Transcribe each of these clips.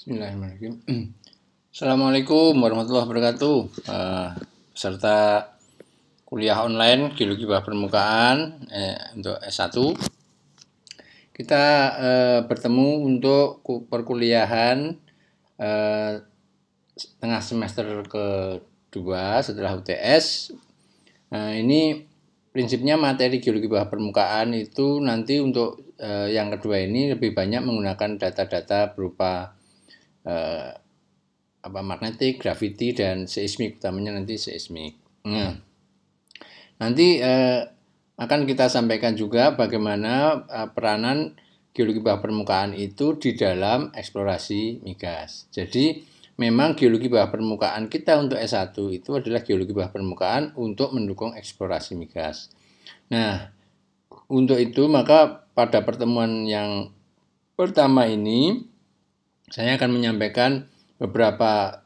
Bismillahirrahmanirrahim. Assalamualaikum warahmatullahi wabarakatuh. Peserta kuliah online Geologi Bawah Permukaan untuk S1. Kita bertemu untuk perkuliahan tengah semester kedua setelah UTS. Ini prinsipnya materi Geologi Bawah Permukaan itu nanti untuk yang kedua ini lebih banyak menggunakan data-data berupa magnetik, graviti, dan seismik, utamanya nanti seismik. Nanti akan kita sampaikan juga bagaimana peranan geologi bawah permukaan itu di dalam eksplorasi migas. Jadi memang geologi bawah permukaan kita untuk S1 itu adalah geologi bawah permukaan untuk mendukung eksplorasi migas. Nah, untuk itu maka pada pertemuan yang pertama ini saya akan menyampaikan beberapa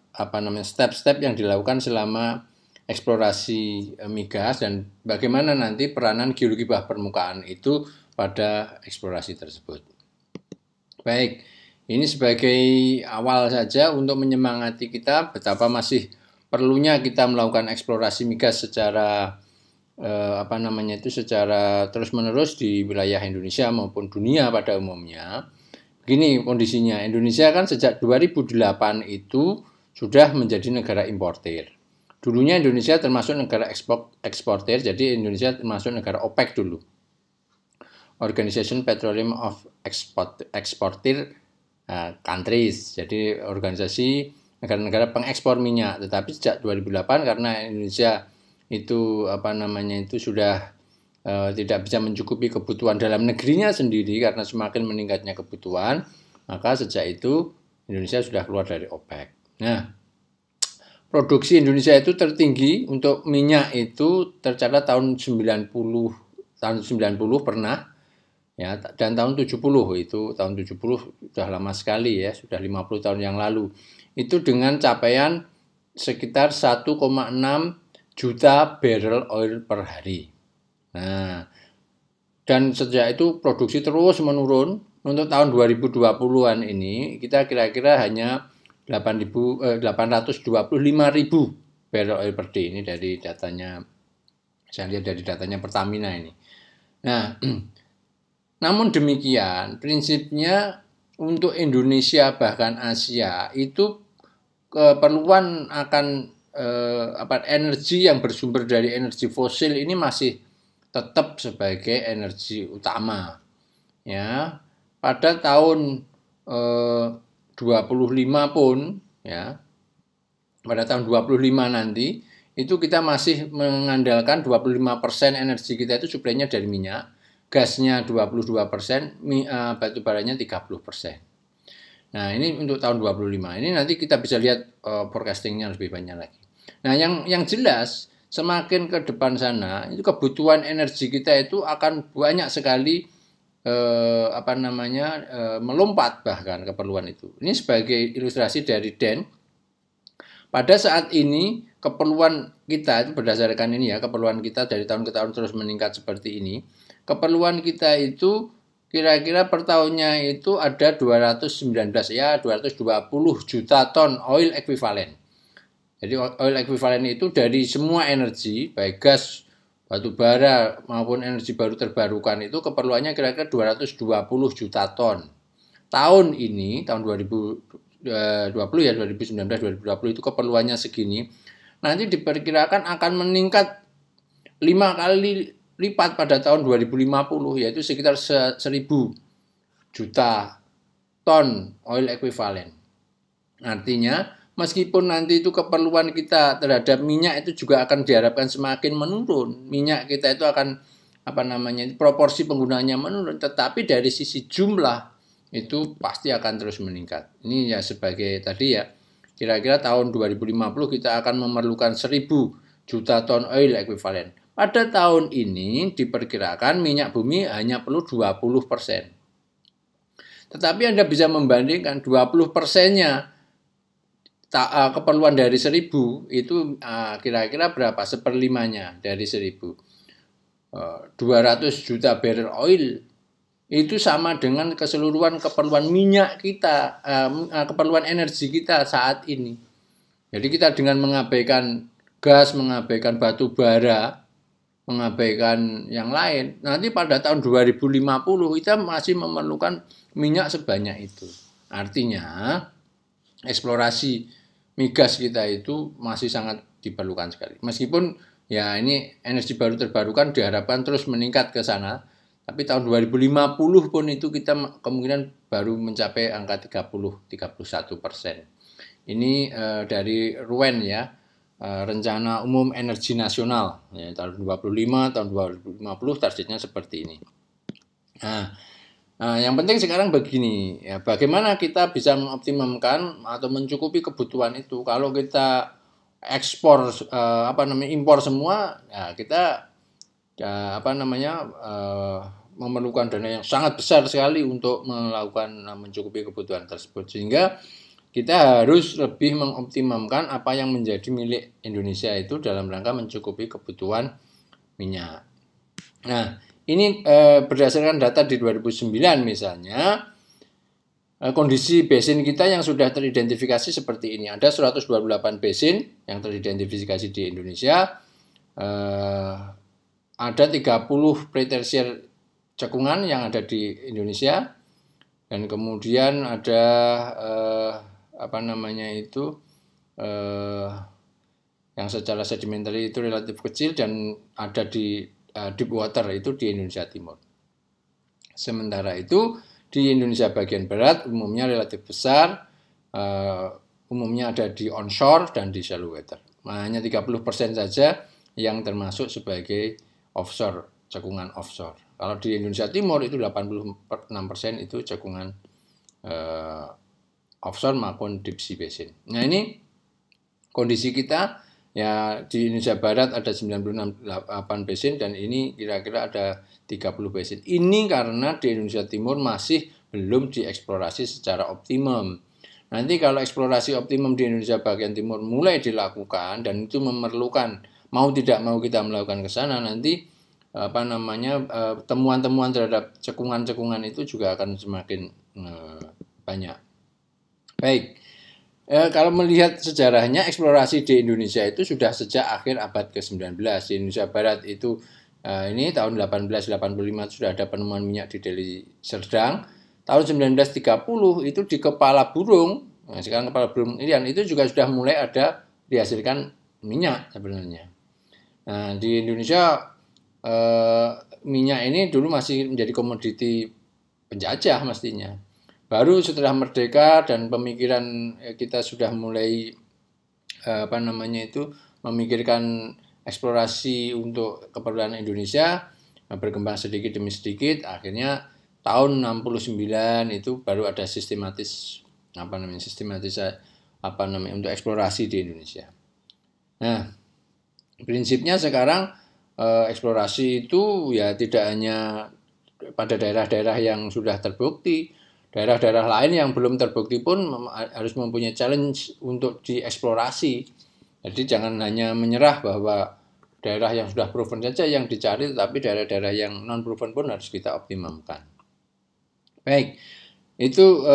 step-step yang dilakukan selama eksplorasi migas dan bagaimana nanti peranan geologi bawah permukaan itu pada eksplorasi tersebut. Baik, ini sebagai awal saja untuk menyemangati kita betapa masih perlunya kita melakukan eksplorasi migas secara secara terus-menerus di wilayah Indonesia maupun dunia pada umumnya. Begini kondisinya, Indonesia kan sejak 2008 itu sudah menjadi negara importir. Dulunya Indonesia termasuk negara eksportir, jadi Indonesia termasuk negara OPEC dulu. Organization Petroleum of Exporter Countries, jadi organisasi negara-negara pengekspor minyak. Tetapi sejak 2008 karena Indonesia itu sudah tidak bisa mencukupi kebutuhan dalam negerinya sendiri karena semakin meningkatnya kebutuhan, maka sejak itu Indonesia sudah keluar dari OPEC. Nah, produksi Indonesia itu tertinggi untuk minyak itu tercatat tahun 90 pernah ya, dan tahun 70 itu tahun 70 sudah lama sekali ya, sudah 50 tahun yang lalu. Itu dengan capaian sekitar 1,6 juta barrel oil per hari. Nah, dan sejak itu produksi terus menurun. Untuk tahun 2020-an ini kita kira-kira hanya 825.000 barrel oil per day. Ini dari datanya, saya lihat dari datanya Pertamina ini. Nah, namun demikian prinsipnya untuk Indonesia bahkan Asia itu keperluan akan energi yang bersumber dari energi fosil ini masih tetap sebagai energi utama. Ya, pada tahun 25 pun ya. Pada tahun 25 nanti itu kita masih mengandalkan 25% energi kita itu suplainya dari minyak, gasnya 22%, batu baranya 30%. Nah, ini untuk tahun 25. Ini nanti kita bisa lihat forecastingnya lebih banyak lagi. Nah, yang jelas semakin ke depan sana, itu kebutuhan energi kita itu akan banyak sekali melompat bahkan keperluan itu. Ini sebagai ilustrasi dari DEN. Pada saat ini keperluan kita itu berdasarkan ini ya, keperluan kita dari tahun ke tahun terus meningkat seperti ini. Keperluan kita itu kira-kira per tahunnya itu ada 220 juta ton oil equivalent. Jadi oil equivalent itu dari semua energi, baik gas, batu bara maupun energi baru terbarukan itu keperluannya kira-kira 220 juta ton. Tahun ini, tahun 2020 ya, 2019-2020 itu keperluannya segini. Nanti diperkirakan akan meningkat 5 kali lipat pada tahun 2050, yaitu sekitar 1.000 juta ton oil equivalent. Artinya meskipun nanti itu keperluan kita terhadap minyak itu juga akan diharapkan semakin menurun. Minyak kita itu akan proporsi penggunaannya menurun, tetapi dari sisi jumlah itu pasti akan terus meningkat. Ini ya sebagai tadi ya, kira-kira tahun 2050 kita akan memerlukan 1.000 juta ton oil equivalent. Pada tahun ini diperkirakan minyak bumi hanya perlu 20%. Tetapi Anda bisa membandingkan 20%-nya keperluan dari 1.000 itu kira-kira berapa? Seperlimanya dari 1.000. 200 juta barrel oil itu sama dengan keseluruhan keperluan minyak kita, keperluan energi kita saat ini. Jadi kita dengan mengabaikan gas, mengabaikan batu bara, mengabaikan yang lain, nanti pada tahun 2050 kita masih memerlukan minyak sebanyak itu. Artinya eksplorasi migas kita itu masih sangat diperlukan sekali. Meskipun ya ini energi baru terbarukan diharapkan terus meningkat ke sana, tapi tahun 2050 pun itu kita kemungkinan baru mencapai angka 30-31%. Ini dari RUEN ya, Rencana Umum Energi Nasional ya, tahun 2025, tahun 2050 targetnya seperti ini. Nah, yang penting sekarang begini ya, bagaimana kita bisa mengoptimalkan atau mencukupi kebutuhan itu. Kalau kita ekspor impor semua, ya kita memerlukan dana yang sangat besar sekali untuk melakukan mencukupi kebutuhan tersebut, sehingga kita harus lebih mengoptimalkan apa yang menjadi milik Indonesia itu dalam rangka mencukupi kebutuhan minyak. Nah, ini berdasarkan data di 2009 misalnya, kondisi basin kita yang sudah teridentifikasi seperti ini. Ada 128 basin yang teridentifikasi di Indonesia. Ada 30 pretersier cekungan yang ada di Indonesia. Dan kemudian ada yang secara sedimentary itu relatif kecil dan ada di deep water itu di Indonesia Timur. Sementara itu di Indonesia bagian barat umumnya relatif besar, umumnya ada di onshore dan di shallow water. Hanya 30% saja yang termasuk sebagai offshore, cekungan offshore. Kalau di Indonesia Timur itu 86% itu cekungan offshore maupun deep sea basin. Nah, ini kondisi kita ya, di Indonesia Barat ada 98 basin dan ini kira-kira ada 30 basin. Ini karena di Indonesia Timur masih belum dieksplorasi secara optimum. Nanti kalau eksplorasi optimum di Indonesia bagian timur mulai dilakukan dan itu memerlukan mau tidak mau kita melakukan ke sana, nanti temuan-temuan terhadap cekungan-cekungan itu juga akan semakin banyak. Baik. Kalau melihat sejarahnya, eksplorasi di Indonesia itu sudah sejak akhir abad ke-19. Di Indonesia Barat itu ini tahun 1885 sudah ada penemuan minyak di Deli Serdang. Tahun 1930 itu di Kepala Burung, sekarang Kepala Burung Irian itu juga sudah mulai ada dihasilkan minyak sebenarnya. Nah, di Indonesia minyak ini dulu masih menjadi komoditi penjajah mestinya. Baru setelah merdeka dan pemikiran kita sudah mulai memikirkan eksplorasi untuk keperluan Indonesia, berkembang sedikit demi sedikit, akhirnya tahun 69 itu baru ada sistematis untuk eksplorasi di Indonesia. Nah, prinsipnya sekarang eksplorasi itu ya tidak hanya pada daerah-daerah yang sudah terbukti, daerah-daerah lain yang belum terbukti pun harus mempunyai challenge untuk dieksplorasi. Jadi jangan hanya menyerah bahwa daerah yang sudah proven saja yang dicari, tetapi daerah-daerah yang non proven pun harus kita optimalkan. Baik, itu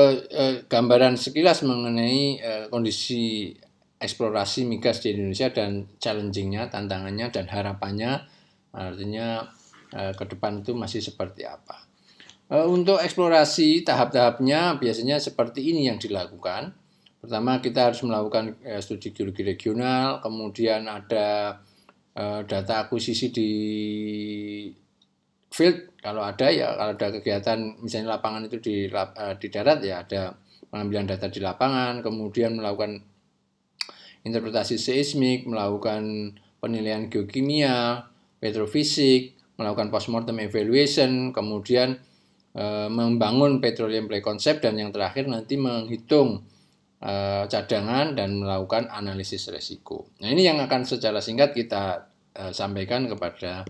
gambaran sekilas mengenai kondisi eksplorasi migas di Indonesia dan challenging-nya, tantangannya dan harapannya, artinya ke depan itu masih seperti apa. Untuk eksplorasi tahap-tahapnya biasanya seperti ini yang dilakukan. Pertama kita harus melakukan studi geologi regional, kemudian ada data akuisisi di field kalau ada kegiatan misalnya lapangan itu di darat ya ada pengambilan data di lapangan, kemudian melakukan interpretasi seismik, melakukan penilaian geokimia, petrofisik, melakukan postmortem evaluation, kemudian membangun petroleum play concept, dan yang terakhir nanti menghitung cadangan dan melakukan analisis resiko. Nah, ini yang akan secara singkat kita sampaikan kepada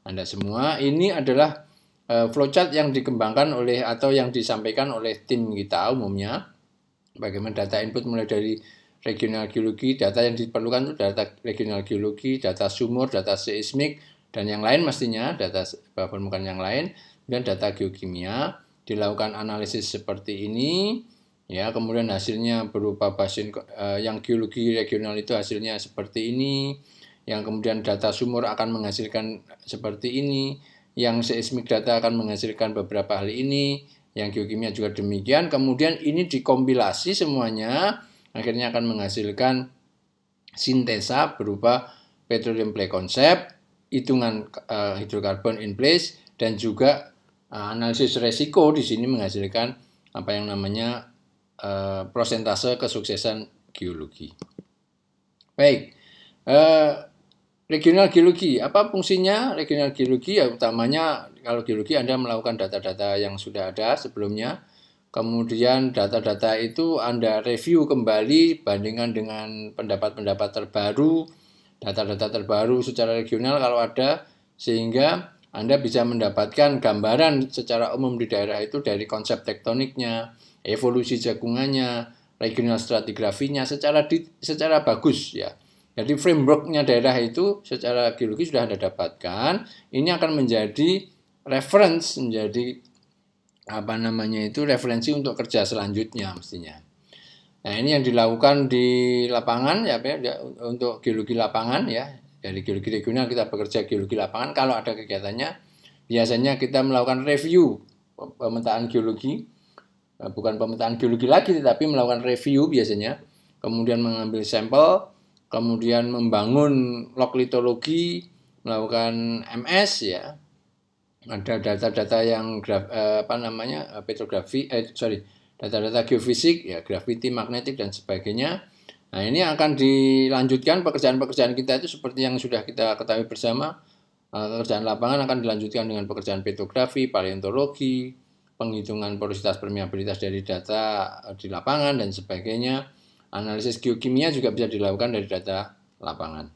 Anda semua. Ini adalah flowchart yang dikembangkan atau yang disampaikan oleh tim kita umumnya. Bagaimana data input mulai dari regional geologi, data yang diperlukan itu data regional geologi, data sumur, data seismik, dan yang lain mestinya, data permukaan yang lain. kemudian data geokimia, dilakukan analisis seperti ini, ya, kemudian hasilnya berupa basin yang geologi regional itu hasilnya seperti ini, yang kemudian data sumur akan menghasilkan seperti ini, yang seismik data akan menghasilkan beberapa hal ini, yang geokimia juga demikian, kemudian ini dikompilasi semuanya, akhirnya akan menghasilkan sintesa berupa petroleum play concept, hitungan hidrokarbon in place, dan juga analisis resiko di sini menghasilkan apa yang namanya prosentase kesuksesan geologi. Baik, regional geologi, apa fungsinya regional geologi? Ya utamanya kalau geologi Anda melakukan data-data yang sudah ada sebelumnya, kemudian data-data itu Anda review kembali bandingkan dengan pendapat-pendapat terbaru, data-data terbaru secara regional kalau ada, sehingga Anda bisa mendapatkan gambaran secara umum di daerah itu dari konsep tektoniknya, evolusi jagungannya, regional stratigrafinya secara bagus ya. Jadi frameworknya daerah itu secara geologi sudah Anda dapatkan. Ini akan menjadi reference, menjadi apa namanya itu referensi untuk kerja selanjutnya mestinya. Nah, ini yang dilakukan di lapangan ya, untuk geologi lapangan ya. Dari geologi regional kita bekerja geologi lapangan. Kalau ada kegiatannya, biasanya kita melakukan review pemetaan geologi, bukan pemetaan geologi lagi, tetapi melakukan review biasanya. Kemudian mengambil sampel, kemudian membangun log litologi, melakukan MS ya. Ada data-data yang petrografi, data-data geofisik ya, gravity, magnetik dan sebagainya. Nah, ini akan dilanjutkan pekerjaan-pekerjaan kita itu seperti yang sudah kita ketahui bersama. Pekerjaan lapangan akan dilanjutkan dengan pekerjaan petrografi, paleontologi, penghitungan porositas permeabilitas dari data di lapangan dan sebagainya. Analisis geokimia juga bisa dilakukan dari data lapangan.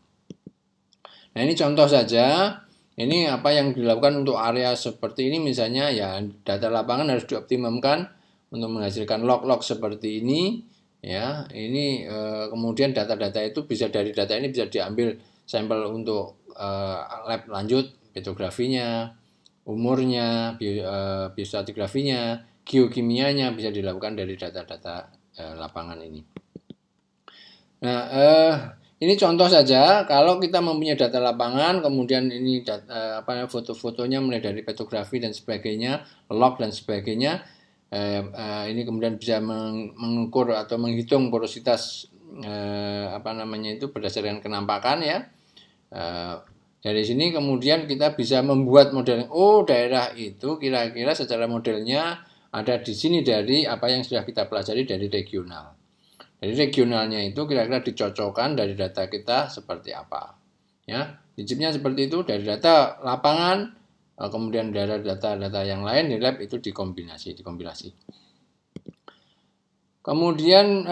Nah, ini contoh saja. Ini apa yang dilakukan untuk area seperti ini, misalnya ya data lapangan harus dioptimumkan untuk menghasilkan log-log seperti ini. Ya, ini kemudian data-data itu bisa dari data ini bisa diambil sampel untuk lab lanjut, petrografinya, umurnya, biostratigrafinya, geokimianya bisa dilakukan dari data-data lapangan ini. Nah, ini contoh saja. Kalau kita mempunyai data lapangan, kemudian ini foto-fotonya mulai dari petrografi dan sebagainya, log dan sebagainya. Ini kemudian bisa mengukur atau menghitung porositas berdasarkan kenampakan ya. Dari sini kemudian kita bisa membuat model. Oh, daerah itu kira-kira secara modelnya ada di sini dari apa yang sudah kita pelajari dari regional. Jadi regionalnya itu kira-kira dicocokkan dari data kita seperti apa. Ya, prinsipnya seperti itu, dari data lapangan, kemudian dari data-data yang lain di lab itu dikompilasi. Kemudian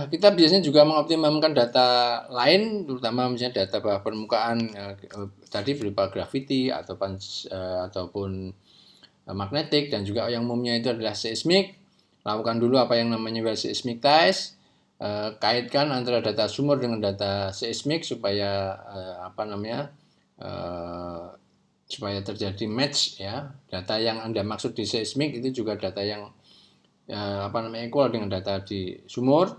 kita biasanya juga mengoptimalkan data lain, terutama misalnya data bawah permukaan tadi berupa gravity ataupun magnetik, dan juga yang umumnya itu adalah seismik. Lakukan dulu apa yang namanya well seismic test. Kaitkan antara data sumur dengan data seismik supaya supaya terjadi match ya. Data yang Anda maksud di seismik itu juga data yang equal dengan data di sumur.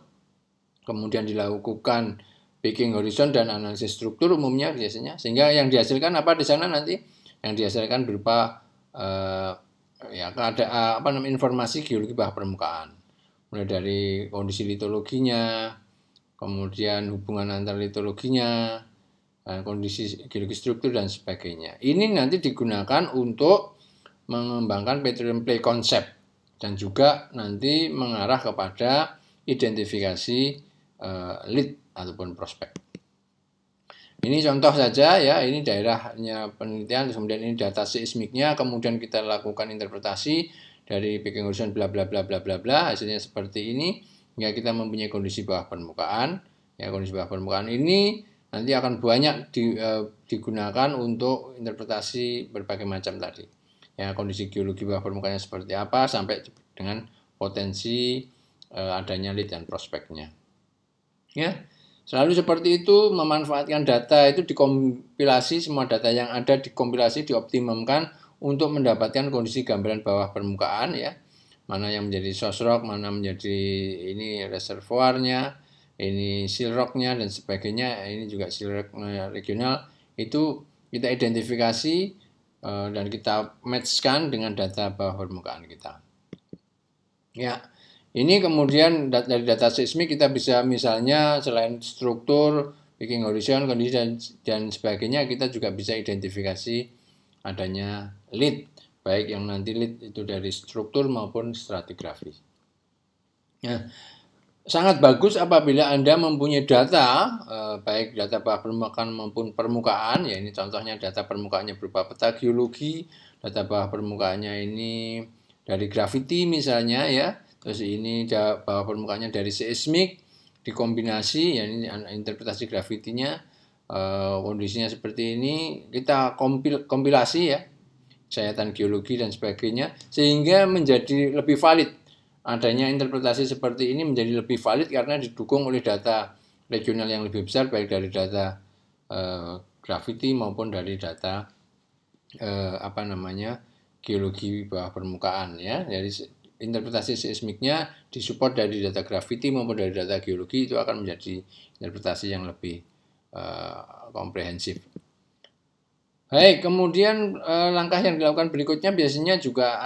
Kemudian dilakukan peaking horizon dan analisis struktur umumnya biasanya, sehingga yang dihasilkan apa di sana nanti, yang dihasilkan berupa informasi geologi bawah permukaan. Mulai dari kondisi litologinya, kemudian hubungan antar litologinya, kondisi geologi struktur dan sebagainya. Ini nanti digunakan untuk mengembangkan petroleum play concept dan juga nanti mengarah kepada identifikasi lead ataupun prospek. Ini contoh saja ya, ini daerahnya penelitian, kemudian ini data seismiknya, kemudian kita lakukan interpretasi dari peaking horizon bla bla bla bla bla bla, hasilnya seperti ini, hingga kita mempunyai kondisi bawah permukaan. Ya, kondisi bawah permukaan ini nanti akan banyak digunakan untuk interpretasi berbagai macam tadi. Ya, kondisi geologi bawah permukaannya seperti apa sampai dengan potensi adanya lead dan prospeknya. Ya, selalu seperti itu, memanfaatkan data itu dikompilasi, semua data yang ada dikompilasi, dioptimumkan untuk mendapatkan kondisi gambaran bawah permukaan ya. Mana yang menjadi source rock, mana menjadi ini reservoirnya, ini sill rocknya dan sebagainya. Ini juga sill rock regional. Itu kita identifikasi dan kita matchkan dengan data bawah permukaan kita. Ya, ini kemudian dari data seismik kita bisa misalnya selain struktur, picking horizon, kondisi dan sebagainya, kita juga bisa identifikasi adanya lead, baik yang nanti lead itu dari struktur maupun stratigrafi. Nah, sangat bagus apabila Anda mempunyai data, baik data bawah permukaan maupun permukaan, ya ini contohnya data permukaannya berupa peta geologi, data bawah permukaannya ini dari gravity misalnya ya, terus ini bawah permukaannya dari seismik, dikombinasi, ya ini interpretasi gravitinya, kondisinya seperti ini, kita kompilasi ya, sayatan geologi dan sebagainya, sehingga menjadi lebih valid. Adanya interpretasi seperti ini menjadi lebih valid karena didukung oleh data regional yang lebih besar, baik dari data gravity maupun dari data geologi bawah permukaan ya. Dari interpretasi seismiknya disupport dari data gravity maupun dari data geologi, itu akan menjadi interpretasi yang lebih komprehensif. Baik, kemudian langkah yang dilakukan berikutnya biasanya juga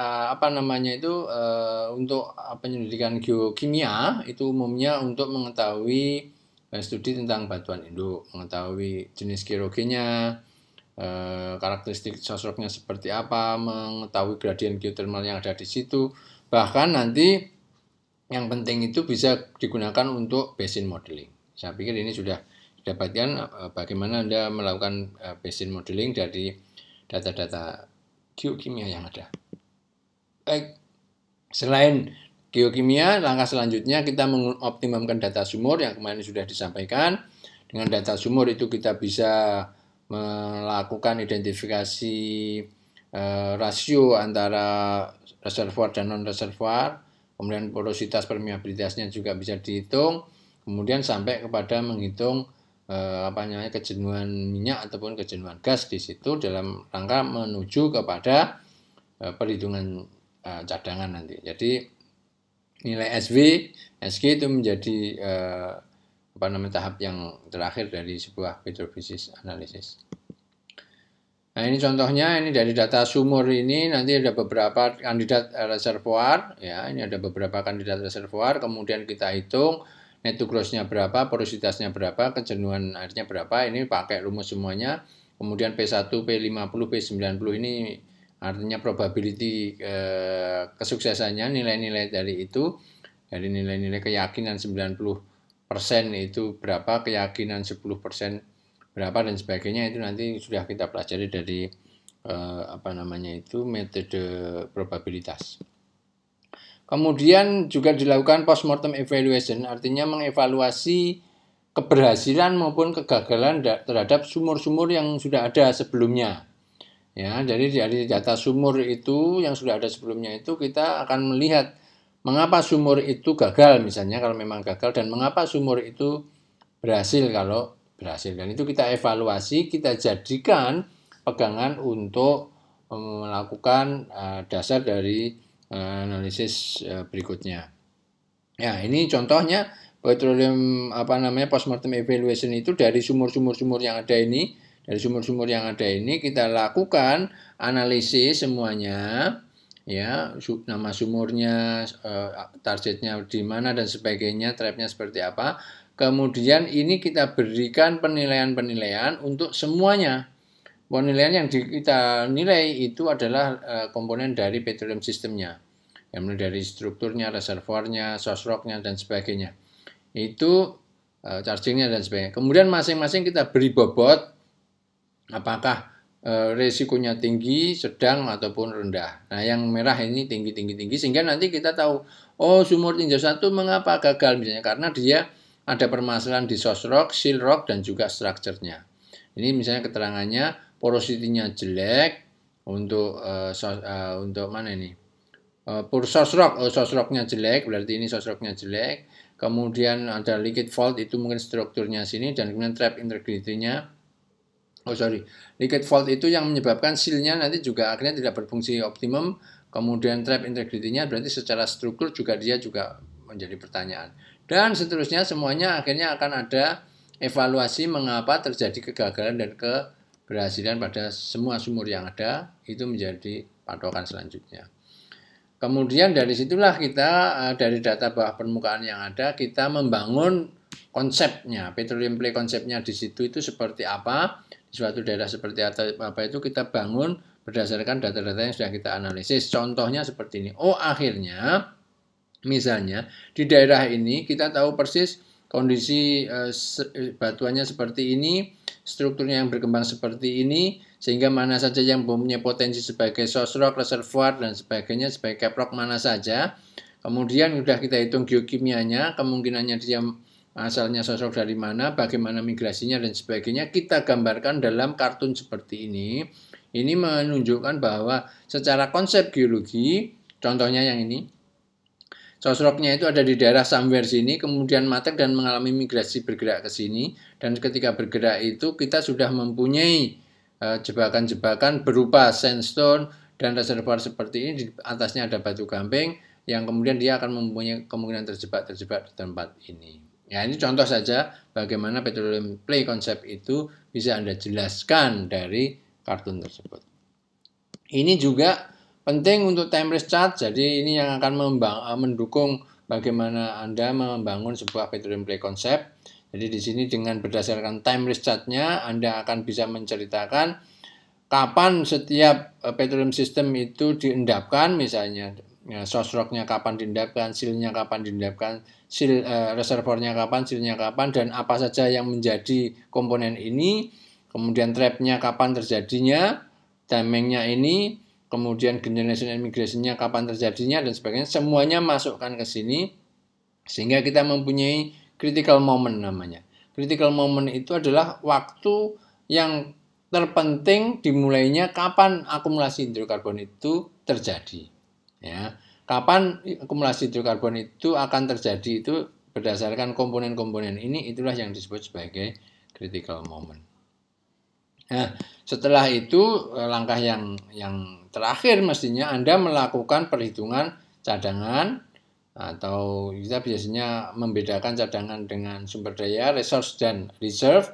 untuk penyelidikan geokimia itu umumnya untuk mengetahui studi tentang batuan induk, mengetahui jenis geologinya, karakteristik source rocknya seperti apa, mengetahui gradien geothermal yang ada di situ. Bahkan nanti yang penting itu bisa digunakan untuk basin modeling. Saya pikir ini sudah dapatkan bagaimana Anda melakukan basin modeling dari data-data geokimia yang ada. Baik, selain geokimia, langkah selanjutnya kita mengoptimalkan data sumur yang kemarin sudah disampaikan. Dengan data sumur itu kita bisa melakukan identifikasi rasio antara reservoir dan non-reservoir, kemudian porositas permeabilitasnya juga bisa dihitung, kemudian sampai kepada menghitung kejenuhan minyak ataupun kejenuhan gas di situ dalam rangka menuju kepada perhitungan cadangan nanti. Jadi nilai SV, SG itu menjadi tahap yang terakhir dari sebuah petrofisis analisis. Nah ini contohnya, ini dari data sumur ini nanti ada beberapa kandidat reservoir, ya ini ada beberapa kandidat reservoir, kemudian kita hitung net to gross-nya berapa, porositasnya berapa, kejenuhan airnya berapa, ini pakai rumus semuanya, kemudian P1, P50, P90 ini artinya probability kesuksesannya, nilai-nilai dari itu, dari nilai-nilai keyakinan 90% itu berapa, keyakinan 10% berapa dan sebagainya, itu nanti sudah kita pelajari dari metode probabilitas. Kemudian juga dilakukan postmortem evaluation, artinya mengevaluasi keberhasilan maupun kegagalan terhadap sumur-sumur yang sudah ada sebelumnya. Ya, jadi dari data sumur itu yang sudah ada sebelumnya itu kita akan melihat mengapa sumur itu gagal misalnya kalau memang gagal, dan mengapa sumur itu berhasil kalau berhasil, dan itu kita evaluasi, kita jadikan pegangan untuk melakukan dasar dari analisis berikutnya. Ya, ini contohnya petroleum postmortem evaluation itu dari sumur-sumur yang ada ini, dari sumur-sumur yang ada ini kita lakukan analisis semuanya, ya nama sumurnya, targetnya di mana dan sebagainya, trapnya seperti apa. Kemudian ini kita berikan penilaian-penilaian untuk semuanya. Penilaian yang kita nilai itu adalah komponen dari petroleum sistemnya, yang mulai dari strukturnya, reservoirnya, source rocknya dan sebagainya. Itu chargingnya dan sebagainya. Kemudian masing-masing kita beri bobot, apakah resikonya tinggi, sedang ataupun rendah. Nah, yang merah ini tinggi, sehingga nanti kita tahu, oh sumur tinjau 1 mengapa gagal misalnya, karena dia ada permasalahan di source rock, sill rock, dan juga structure-nya. Ini misalnya keterangannya, porosity-nya jelek untuk mana ini? Source rock-nya jelek, berarti ini source rock-nya jelek. Kemudian ada liquid fault, itu mungkin strukturnya sini, dan kemudian trap integrity-nya Leakage fault itu yang menyebabkan sealnya nanti juga akhirnya tidak berfungsi optimum, kemudian trap integrity-nya berarti secara struktur juga dia juga menjadi pertanyaan. Dan seterusnya semuanya akhirnya akan ada evaluasi mengapa terjadi kegagalan dan keberhasilan pada semua sumur yang ada, itu menjadi patokan selanjutnya. Kemudian dari situlah kita dari data bawah permukaan yang ada kita membangun konsepnya, petroleum play konsepnya di situ itu seperti apa, di suatu daerah seperti apa itu kita bangun berdasarkan data-data yang sudah kita analisis. Contohnya seperti ini. Oh, akhirnya misalnya di daerah ini kita tahu persis kondisi batuannya seperti ini, strukturnya yang berkembang seperti ini, sehingga mana saja yang mempunyai potensi sebagai source rock, reservoir, dan sebagainya, sebagai caprock mana saja. Kemudian sudah kita hitung geokimianya, kemungkinannya dia asalnya source rock dari mana, bagaimana migrasinya, dan sebagainya. Kita gambarkan dalam kartun seperti ini. Ini menunjukkan bahwa secara konsep geologi, contohnya yang ini, source rock-nya itu ada di daerah somewhere sini, kemudian mateng dan mengalami migrasi bergerak ke sini. Dan ketika bergerak itu kita sudah mempunyai jebakan-jebakan berupa sandstone dan reservoir seperti ini. Di atasnya ada batu gamping yang kemudian dia akan mempunyai kemungkinan terjebak di tempat ini. Ya, ini contoh saja bagaimana petroleum play konsep itu bisa Anda jelaskan dari kartun tersebut. Ini juga penting untuk timeless chart, jadi ini yang akan mendukung bagaimana Anda membangun sebuah petroleum play konsep. Jadi di sini dengan berdasarkan timeless chart-nya Anda akan bisa menceritakan kapan setiap petroleum system itu diendapkan, misalnya source rock-nya kapan diendapkan, seal-nya kapan diendapkan, seal reservoir-nya kapan, seal-nya kapan, dan apa saja yang menjadi komponen ini, kemudian trap-nya kapan terjadinya, timing-nya ini, kemudian generation and migration-nya kapan terjadinya, dan sebagainya, semuanya masukkan ke sini, sehingga kita mempunyai critical moment namanya. Critical moment itu adalah waktu yang terpenting dimulainya kapan akumulasi hidrokarbon itu terjadi. Ya, kapan akumulasi hidrokarbon itu akan terjadi itu berdasarkan komponen-komponen ini, itulah yang disebut sebagai critical moment. Nah, setelah itu langkah yang terakhir mestinya Anda melakukan perhitungan cadangan, atau kita biasanya membedakan cadangan dengan sumber daya, resource dan reserve.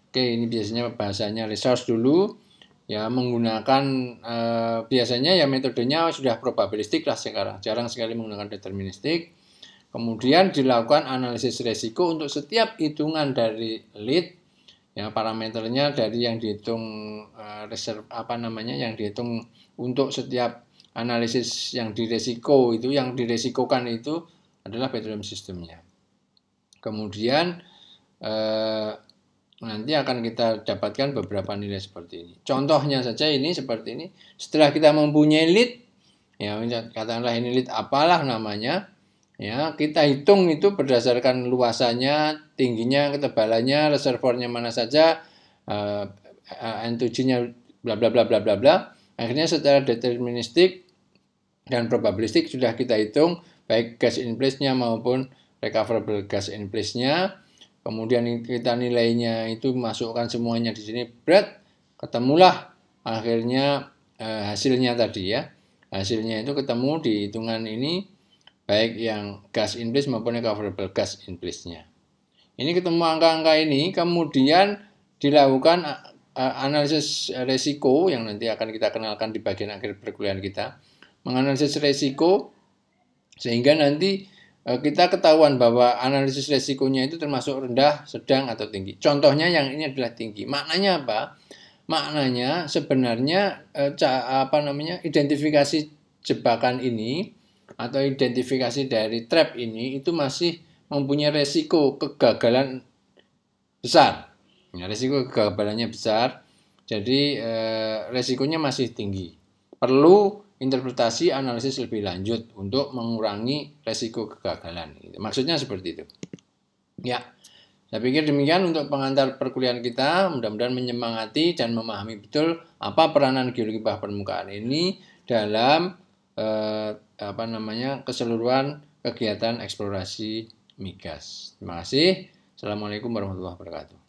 Oke, ini biasanya bahasanya resource dulu, ya menggunakan biasanya ya metodenya sudah probabilistik lah sekarang, jarang sekali menggunakan deterministik. Kemudian dilakukan analisis resiko untuk setiap hitungan dari lead. Ya, parameternya dari yang dihitung yang dihitung untuk setiap analisis yang diresiko itu, yang diresikokan itu adalah petroleum systemnya. Kemudian nanti akan kita dapatkan beberapa nilai seperti ini. Contohnya saja ini seperti ini. Setelah kita mempunyai lead, ya katakanlah ini lead apalah namanya, ya kita hitung itu berdasarkan luasannya, tingginya, ketebalannya, reservoirnya mana saja, N2G-nya bla bla bla bla bla bla. Akhirnya secara deterministik dan probabilistik sudah kita hitung baik gas in place-nya maupun recoverable gas in place-nya. Kemudian kita nilainya itu masukkan semuanya di sini, berat, ketemulah akhirnya hasilnya tadi ya. Hasilnya itu ketemu di hitungan ini, baik yang gas in place maupun recoverable gas in place-nya. Ini ketemu angka-angka ini, kemudian dilakukan analisis resiko yang nanti akan kita kenalkan di bagian akhir perkuliahan kita. Menganalisis resiko sehingga nanti kita ketahuan bahwa analisis resikonya itu termasuk rendah, sedang, atau tinggi. Contohnya yang ini adalah tinggi. Maknanya apa? Maknanya sebenarnya identifikasi jebakan ini atau identifikasi dari trap ini itu masih mempunyai resiko kegagalan besar. Ya, resiko kegagalannya besar, jadi resikonya masih tinggi. Perlu interpretasi analisis lebih lanjut untuk mengurangi resiko kegagalan. Maksudnya seperti itu. Ya, saya pikir demikian untuk pengantar perkuliahan kita. Mudah-mudahan menyemangati dan memahami betul apa peranan geologi bawah permukaan ini dalam keseluruhan kegiatan eksplorasi migas. Terima kasih. Assalamualaikum warahmatullahi wabarakatuh.